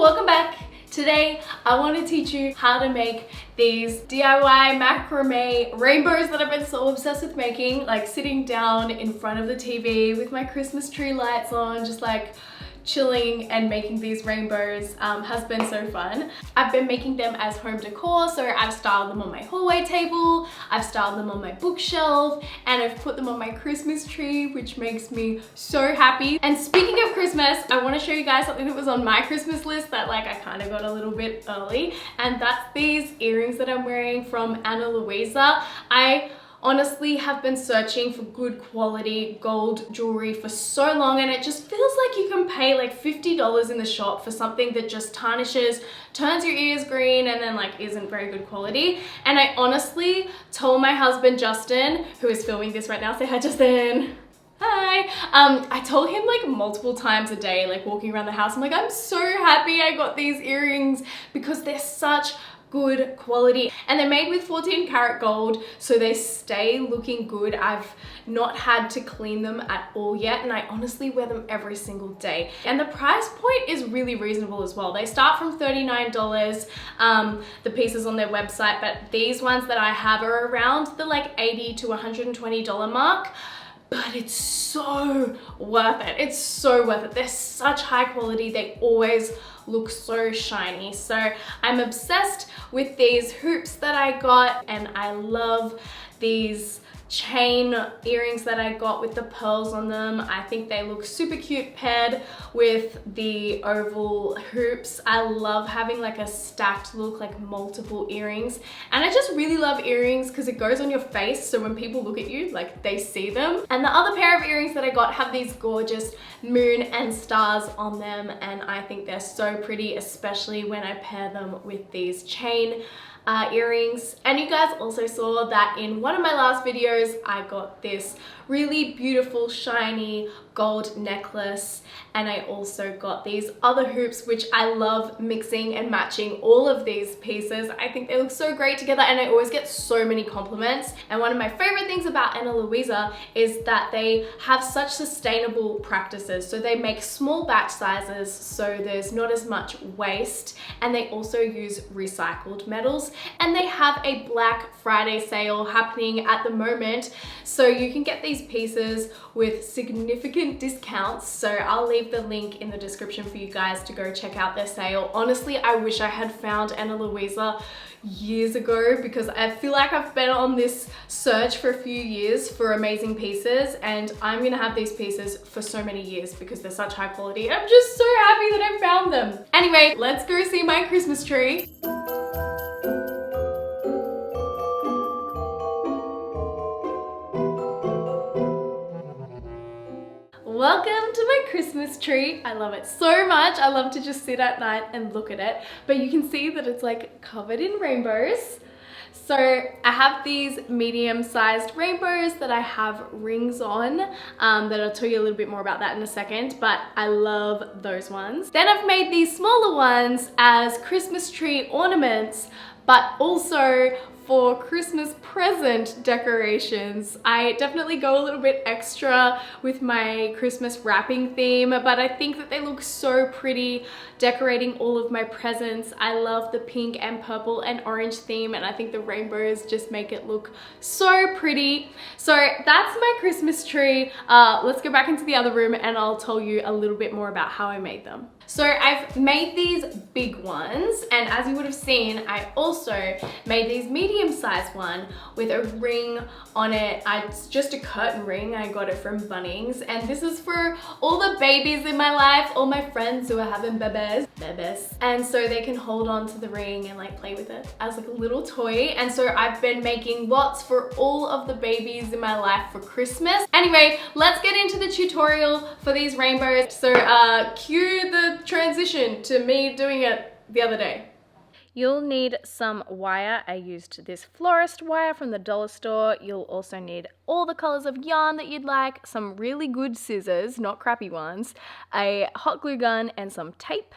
welcome back. Today I want to teach you how to make these DIY macrame rainbows that I've been so obsessed with making, like sitting down in front of the TV with my Christmas tree lights on, just like chilling and making these rainbows has been so fun. I've been making them as home decor, so I've styled them on my hallway table, I've styled them on my bookshelf, and I've put them on my Christmas tree, which makes me so happy. And speaking of Christmas, I want to show you guys something that was on my Christmas list that like I kind of got a little bit early, and that's these earrings that I'm wearing from Ana Luisa. I honestly have been searching for good quality gold jewelry for so long, and it just feels like you can pay like $50 in the shop for something that just tarnishes, turns your ears green, and then like isn't very good quality. And I honestly told my husband Justin, who is filming this right now, say hi Justin. Hi. I told him like multiple times a day, like walking around the house, I'm like, I'm so happy I got these earrings because they're such good quality and they're made with 14 karat gold, so they stay looking good. I've not had to clean them at all yet, and I honestly wear them every single day. And the price point is really reasonable as well. They start from $39, the pieces on their website, but these ones that I have are around the like $80 to $120 mark. But it's so worth it. It's so worth it. They're such high quality. They always look so shiny. So I'm obsessed with these hoops that I got, and I love these chain earrings that I got with the pearls on them. I think they look super cute paired with the oval hoops. I love having like a stacked look, like multiple earrings, and I just really love earrings because it goes on your face, so when people look at you, like they see them. And the other pair of earrings that I got have these gorgeous moon and stars on them, and I think they're so pretty, especially when I pair them with these chain earrings. And you guys also saw that in one of my last videos I got this really beautiful shiny gold necklace, and I also got these other hoops, which I love mixing and matching all of these pieces. I think they look so great together, and I always get so many compliments. And one of my favorite things about Ana Luisa is that they have such sustainable practices. So they make small batch sizes, so there's not as much waste, and they also use recycled metals. And they have a Black Friday sale happening at the moment, so you can get these pieces with significant discounts. So I'll leave the link in the description for you guys to go check out their sale. Honestly, I wish I had found Ana Luisa years ago, because I feel like I've been on this search for a few years for amazing pieces, and I'm gonna have these pieces for so many years because they're such high quality. I'm just so happy that I found them. Anyway, let's go see my Christmas tree. Welcome to my Christmas tree. I love it so much. I love to just sit at night and look at it, but you can see that it's like covered in rainbows. So I have these medium-sized rainbows that I have rings on, that I'll tell you a little bit more about that in a second, but I love those ones. Then I've made these smaller ones as Christmas tree ornaments, but also for Christmas present decorations. I definitely go a little bit extra with my Christmas wrapping theme, but I think that they look so pretty decorating all of my presents. I love the pink and purple and orange theme, and I think the rainbows just make it look so pretty. So that's my Christmas tree. Let's go back into the other room and I'll tell you a little bit more about how I made them. So I've made these big ones, and as you would have seen, I also made these medium-sized one with a ring on it. It's just a curtain ring. I got it from Bunnings, and this is for all the babies in my life, all my friends who are having bebes, and so they can hold on to the ring and like play with it as like a little toy. And so I've been making lots for all of the babies in my life for Christmas. Anyway, let's get into the tutorial for these rainbows. So cue the transition to me doing it the other day. You'll need some wire. I used this Florist wire from the dollar store. You'll also need all the colors of yarn that you'd like, some really good scissors, not crappy ones, a hot glue gun, and some tape.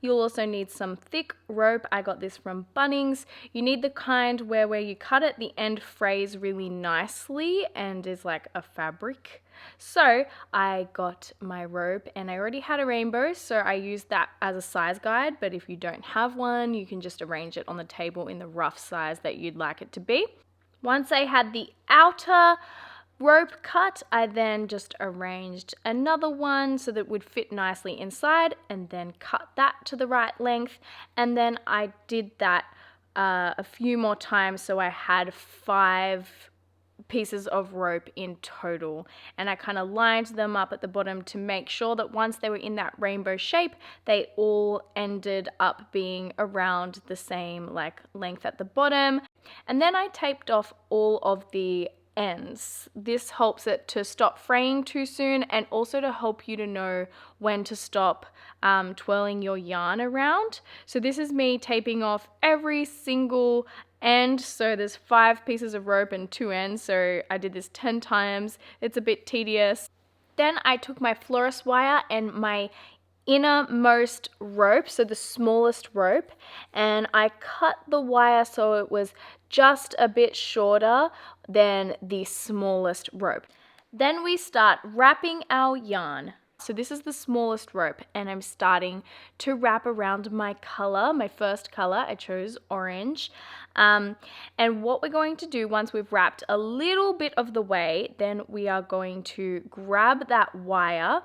You'll also need some thick rope. I got this from Bunnings. You need the kind where you cut it, the end frays really nicely and is like a fabric. So I got my rope and I already had a rainbow, so I used that as a size guide, but if you don't have one, you can just arrange it on the table in the rough size that you'd like it to be. Once I had the outer rope cut, I then just arranged another one so that it would fit nicely inside and then cut that to the right length, and then I did that a few more times, so I had 5 pieces of rope in total, and I kind of lined them up at the bottom to make sure that once they were in that rainbow shape, they all ended up being around the same like length at the bottom. And then I taped off all of the ends. This helps it to stop fraying too soon, and also to help you to know when to stop twirling your yarn around. So this is me taping off every single end. So there's 5 pieces of rope and 2 ends, so I did this 10 times. It's a bit tedious. Then I took my Florist wire and my innermost rope, so the smallest rope, and I cut the wire so it was just a bit shorter than the smallest rope. Then we start wrapping our yarn. So this is the smallest rope, and I'm starting to wrap around my color. My first color, I chose orange. And what we're going to do once we've wrapped a little bit of the way, then we are going to grab that wire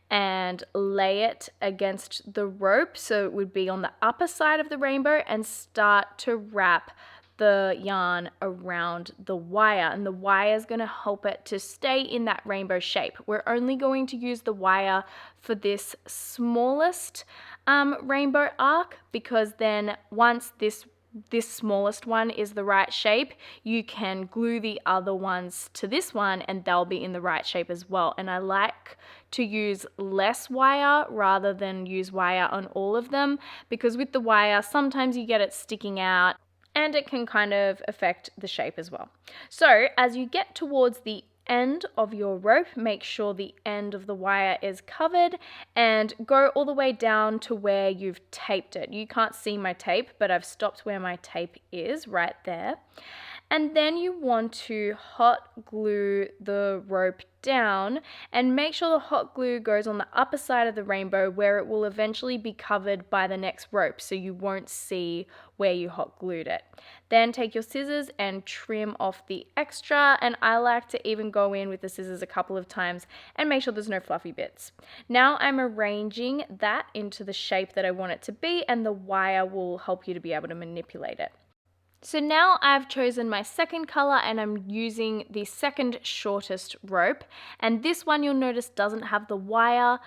and lay it against the rope, so it would be on the upper side of the rainbow, and start to wrap the yarn around the wire, and the wire is going to help it to stay in that rainbow shape. We're only going to use the wire for this smallest rainbow arc, because then once this smallest one is the right shape, you can glue the other ones to this one and they'll be in the right shape as well. And I like to use less wire rather than use wire on all of them, because with the wire sometimes you get it sticking out and it can kind of affect the shape as well. So as you get towards the end of your rope, make sure the end of the wire is covered and go all the way down to where you've taped it. You can't see my tape, but I've stopped where my tape is right there. And then you want to hot glue the rope down, and make sure the hot glue goes on the upper side of the rainbow where it will eventually be covered by the next rope, so you won't see where you hot glued it. Then take your scissors and trim off the extra, and I like to even go in with the scissors a couple of times and make sure there's no fluffy bits. Now I'm arranging that into the shape that I want it to be, and the wire will help you to be able to manipulate it. So now I've chosen my second color, and I'm using the second shortest rope, and this one you'll notice doesn't have the wire,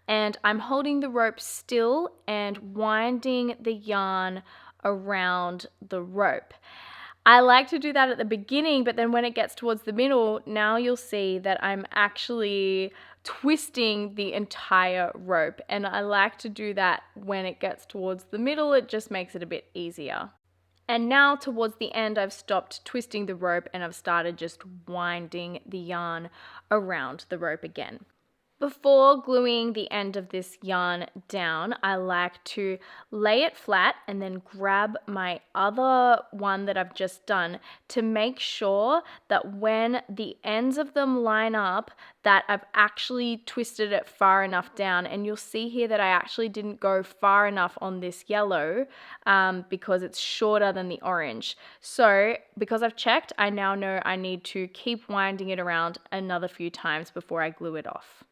and I'm holding the rope still and winding the yarn around the rope. I like to do that at the beginning, but then when it gets towards the middle, now you'll see that I'm actually twisting the entire rope, and I like to do that when it gets towards the middle. It just makes it a bit easier. And now towards the end, I've stopped twisting the rope and I've started just winding the yarn around the rope again. Before gluing the end of this yarn down, I like to lay it flat and then grab my other one that I've just done to make sure that when the ends of them line up, that I've actually twisted it far enough down. And you'll see here that I actually didn't go far enough on this yellow because it's shorter than the orange. So because I've checked, I now know I need to keep winding it around another few times before I glue it off.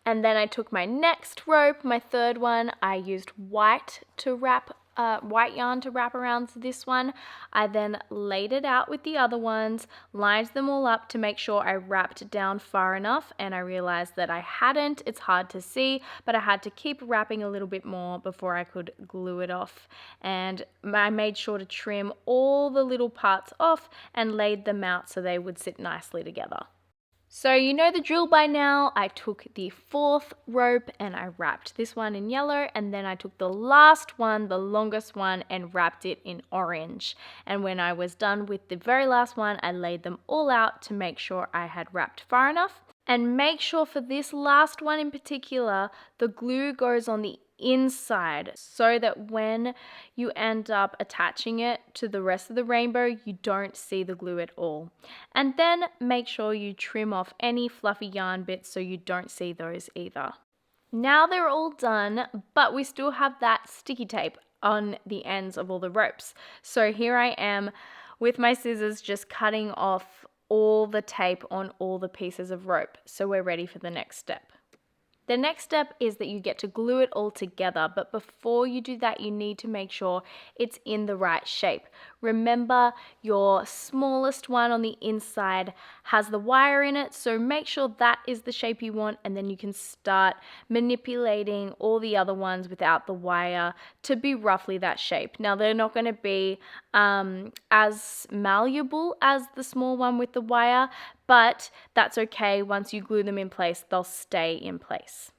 And then I took my next rope, my third one. I used white yarn to wrap around this one. I then laid it out with the other ones, lined them all up to make sure I wrapped down far enough, and I realized that I hadn't. It's hard to see, but I had to keep wrapping a little bit more before I could glue it off. And I made sure to trim all the little parts off and laid them out so they would sit nicely together. So you know the drill by now. I took the fourth rope and I wrapped this one in yellow, and then I took the last one, the longest one, and wrapped it in orange. And when I was done with the very last one, I laid them all out to make sure I had wrapped far enough. And make sure for this last one in particular, the glue goes on the inside so that when you end up attaching it to the rest of the rainbow, you don't see the glue at all. And then make sure you trim off any fluffy yarn bits so you don't see those either. Now they're all done, but we still have that sticky tape on the ends of all the ropes. So here I am with my scissors just cutting off all the tape on all the pieces of rope. So we're ready for the next step. The next step is that you get to glue it all together, but before you do that, you need to make sure it's in the right shape. Remember, your smallest one on the inside has the wire in it, so make sure that is the shape you want, and then you can start manipulating all the other ones without the wire to be roughly that shape. Now, they're not going to be as malleable as the small one with the wire, but that's okay. Once you glue them in place, they'll stay in place.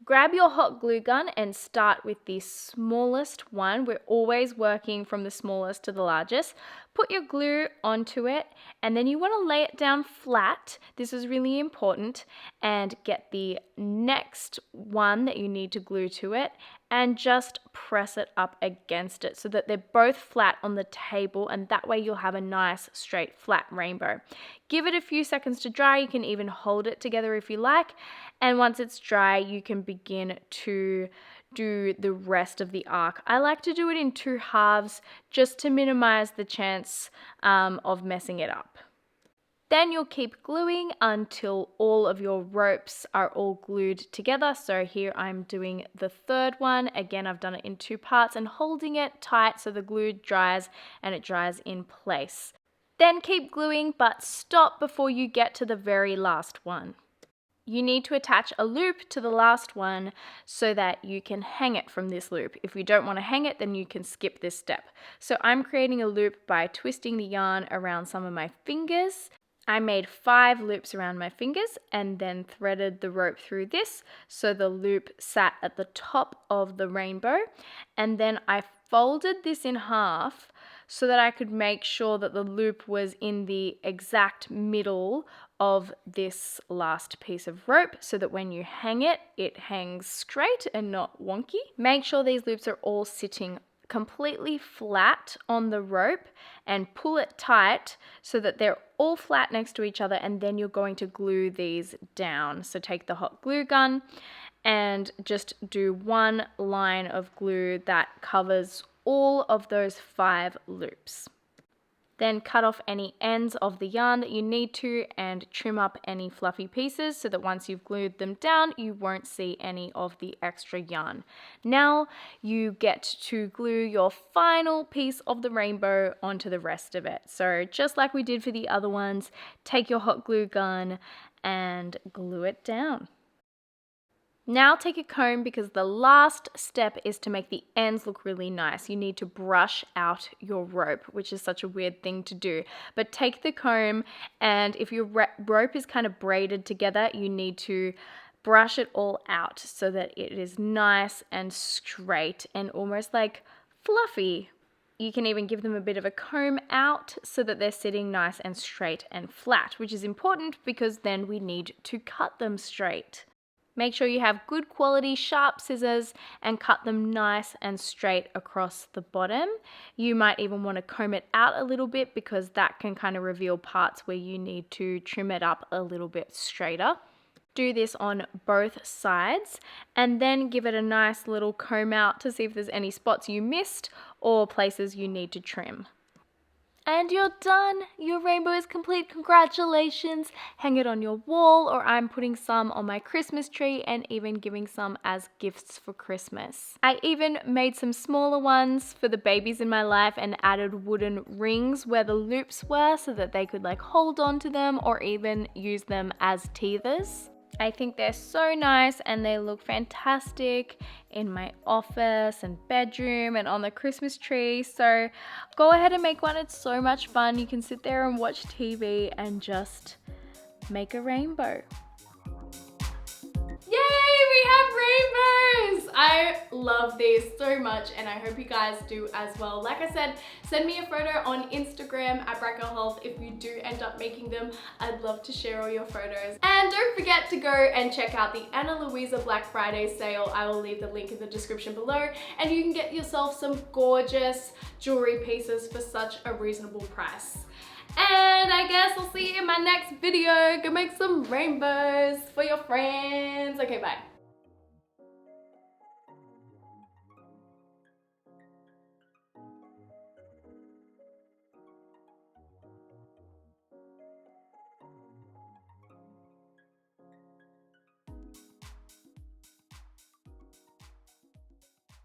Grab your hot glue gun and start with the smallest one. We're always working from the smallest to the largest. Put your glue onto it, and then you want to lay it down flat. This is really important. And get the next one that you need to glue to it and just press it up against it so that they're both flat on the table, and that way you'll have a nice straight flat rainbow. Give it a few seconds to dry. You can even hold it together if you like, and once it's dry you can begin to do the rest of the arc. I like to do it in 2 halves just to minimize the chance of messing it up. Then you'll keep gluing until all of your ropes are all glued together. So here I'm doing the 3rd one. Again, I've done it in 2 parts and holding it tight so the glue dries and it dries in place. Then keep gluing, but stop before you get to the very last one. You need to attach a loop to the last one so that you can hang it from this loop. If you don't want to hang it, then you can skip this step. So I'm creating a loop by twisting the yarn around some of my fingers. I made 5 loops around my fingers and then threaded the rope through this so the loop sat at the top of the rainbow, and then I folded this in half so that I could make sure that the loop was in the exact middle of this last piece of rope so that when you hang it, it hangs straight and not wonky. Make sure these loops are all sitting completely flat on the rope and pull it tight so that they're all flat next to each other, and then you're going to glue these down. So take the hot glue gun and just do 1 line of glue that covers all of those 5 loops. Then cut off any ends of the yarn that you need to and trim up any fluffy pieces so that once you've glued them down, you won't see any of the extra yarn. Now you get to glue your final piece of the rainbow onto the rest of it. So just like we did for the other ones, take your hot glue gun and glue it down. Now take a comb, because the last step is to make the ends look really nice. You need to brush out your rope, which is such a weird thing to do. But take the comb, and if your rope is kind of braided together, you need to brush it all out so that it is nice and straight and almost like fluffy. You can even give them a bit of a comb out so that they're sitting nice and straight and flat, which is important because then we need to cut them straight. Make sure you have good quality sharp scissors and cut them nice and straight across the bottom. You might even want to comb it out a little bit because that can kind of reveal parts where you need to trim it up a little bit straighter. Do this on both sides and then give it a nice little comb out to see if there's any spots you missed or places you need to trim. And you're done. Your rainbow is complete. Congratulations. Hang it on your wall, or I'm putting some on my Christmas tree and even giving some as gifts for Christmas. I even made some smaller ones for the babies in my life and added wooden rings where the loops were so that they could like hold on to them or even use them as teethers. I think they're so nice and they look fantastic in my office and bedroom and on the Christmas tree. So go ahead and make one. It's so much fun. You can sit there and watch TV and just make a rainbow. Yay, we have rainbows! I love love these so much and I hope you guys do as well. Like I said, send me a photo on Instagram at @BrightGirlHealth if you do end up making them. I'd love to share all your photos. And don't forget to go and check out the Ana Luisa Black Friday sale. I will leave the link in the description below and you can get yourself some gorgeous jewelry pieces for such a reasonable price. And I guess I'll see you in my next video. Go make some rainbows for your friends. Okay, bye.